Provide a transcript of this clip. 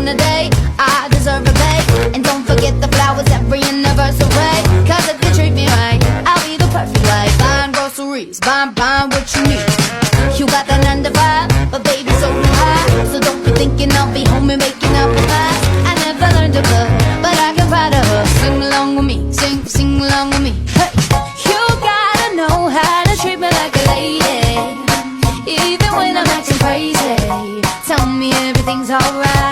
a day, I deserve a pay. And don't forget the flowers every anniversary. Cause if you treat me right, I'll be the perfect wife. Buying groceries, buying what you need. You got that 9 to 5, but baby so do I. So don't be thinking I'll be home and making apple pies. I never learned to play, but I can find her. Sing along with me, sing along with me. Hey, you gotta know how to treat me like a lady, even when I'm acting crazy. Tell me everything's alright.